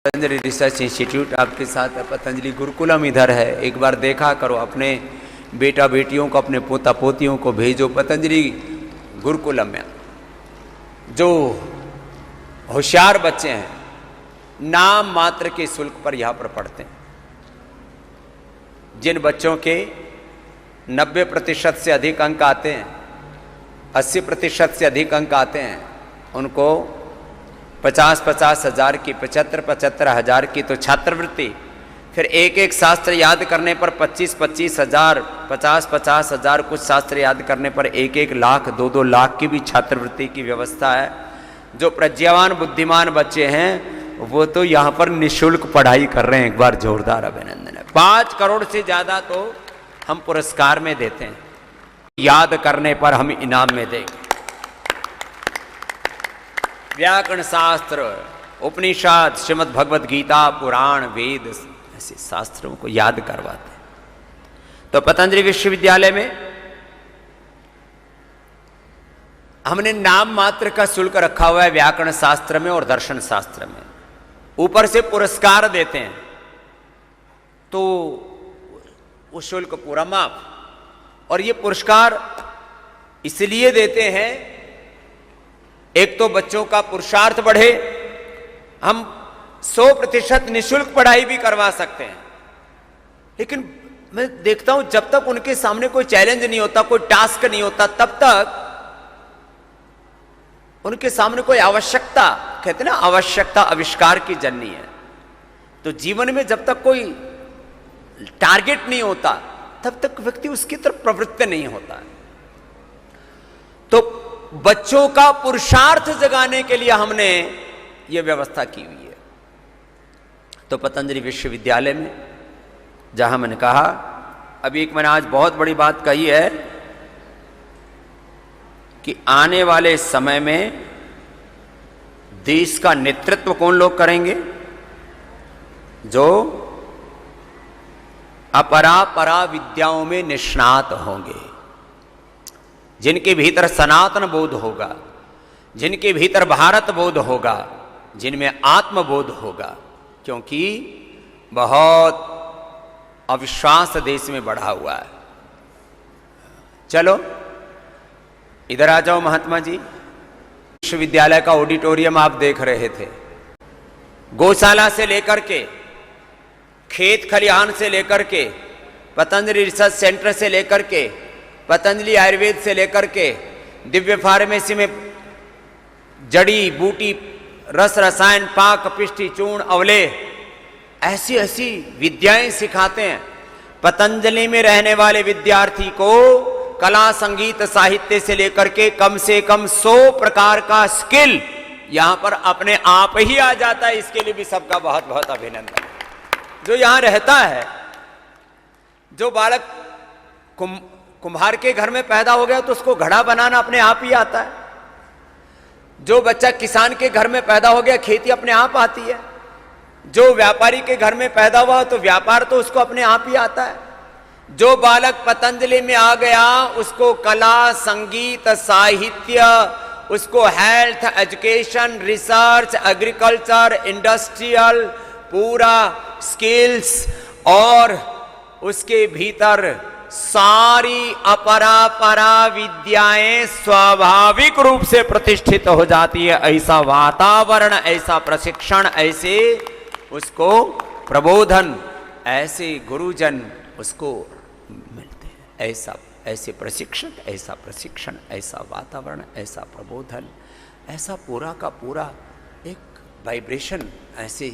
Patanjali research institute आपके साथ है। पतंजलि गुरुकुलम इधर है, एक बार देखा करो। अपने बेटा बेटियों को, अपने पोता पोतियों को भेजो पतंजलि गुरुकुलम में। जो होशियार बच्चे हैं नाम मात्र के शुल्क पर यहाँ पर पढ़ते हैं। जिन बच्चों के 90% से अधिक अंक आते हैं, 80% से अधिक अंक आते हैं, उनको 50-50 हज़ार की, 75-75 हज़ार की तो छात्रवृत्ति, फिर एक एक शास्त्र याद करने पर 25-25 हज़ार, 50-50 हज़ार, कुछ शास्त्र याद करने पर 1-1 लाख, 2-2 लाख की भी छात्रवृत्ति की व्यवस्था है। जो प्रज्ञावान बुद्धिमान बच्चे हैं वो तो यहाँ पर निःशुल्क पढ़ाई कर रहे हैं। एक बार जोरदार अभिनंदन है। 5 करोड़ से ज़्यादा तो हम पुरस्कार में देते हैं, याद करने पर हम इनाम में देंगे। व्याकरण शास्त्र, उपनिषद, श्रीमद् भगवद गीता, पुराण, वेद, ऐसे शास्त्रों को याद करवाते हैं। तो पतंजलि विश्वविद्यालय में हमने नाम मात्र का शुल्क रखा हुआ है व्याकरण शास्त्र में और दर्शन शास्त्र में। ऊपर से पुरस्कार देते हैं तो वो शुल्क पूरा माफ। और ये पुरस्कार इसलिए देते हैं, एक तो बच्चों का पुरुषार्थ बढ़े, हम 100% निःशुल्क पढ़ाई भी करवा सकते हैं। लेकिन मैं देखता हूं जब तक उनके सामने कोई चैलेंज नहीं होता, कोई टास्क नहीं होता, तब तक उनके सामने कोई आवश्यकता, कहते हैं ना आवश्यकता आविष्कार की जननी है। तो जीवन में जब तक कोई टारगेट नहीं होता तब तक व्यक्ति उसकी तरफ प्रवृत्त नहीं होता है। तो बच्चों का पुरुषार्थ जगाने के लिए हमने ये व्यवस्था की हुई है। तो पतंजलि विश्वविद्यालय में जहां मैंने कहा, अभी एक मैंने आज बहुत बड़ी बात कही है कि आने वाले समय में देश का नेतृत्व कौन लोग करेंगे? जो अपरा परा विद्याओं में निष्णात होंगे, जिनके भीतर सनातन बोध होगा, जिनके भीतर भारत बोध होगा, जिनमें आत्मबोध होगा। क्योंकि बहुत अविश्वास देश में बढ़ा हुआ है। चलो इधर आ जाओ महात्मा जी। विश्वविद्यालय का ऑडिटोरियम आप देख रहे थे। गौशाला से लेकर के, खेत खलिहान से लेकर के, पतंजलि रिसर्च सेंटर से लेकर के, पतंजलि आयुर्वेद से लेकर के, दिव्य फार्मेसी में जड़ी बूटी, रस रसायन, पाक, पिष्टि, चूर्ण, अवले, ऐसी ऐसी विद्याएं सिखाते हैं। पतंजलि में रहने वाले विद्यार्थी को कला, संगीत, साहित्य से लेकर के कम से कम 100 प्रकार का स्किल यहां पर अपने आप ही आ जाता है। इसके लिए भी सबका बहुत बहुत अभिनंदन। जो यहां रहता है, जो बालक कुम्हार के घर में पैदा हो गया तो उसको घड़ा बनाना अपने आप ही आता है। जो बच्चा किसान के घर में पैदा हो गया, खेती अपने आप आती है। जो व्यापारी के घर में पैदा हुआ तो व्यापार तो उसको अपने आप ही आता है। जो बालक पतंजलि में आ गया उसको कला, संगीत, साहित्य, उसको health, education, research, agriculture, industrial, पूरा स्किल्स, और उसके भीतर सारी अपरापरा विद्याएं स्वाभाविक रूप से प्रतिष्ठित हो जाती है। ऐसा वातावरण, ऐसा प्रशिक्षण, ऐसे उसको प्रबोधन, ऐसे गुरुजन उसको मिलते हैं। ऐसे प्रशिक्षक, ऐसा प्रशिक्षण, ऐसा वातावरण, ऐसा प्रबोधन, ऐसा पूरा का पूरा एक वाइब्रेशन, ऐसे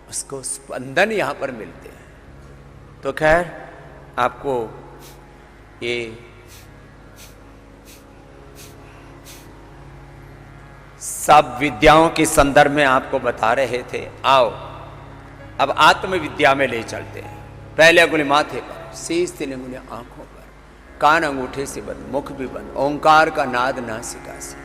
उसको स्पंदन यहाँ पर मिलते हैं। तो खैर आपको ये सब विद्याओं के संदर्भ में आपको बता रहे थे। आओ अब आत्मविद्या में ले चलते हैं। पहले अंगुली माथे पर, शेष 3 अंगुलियां आंखों पर, कान अंगूठे से बंद, मुख भी बंद, ओंकार का नाद नासिका से।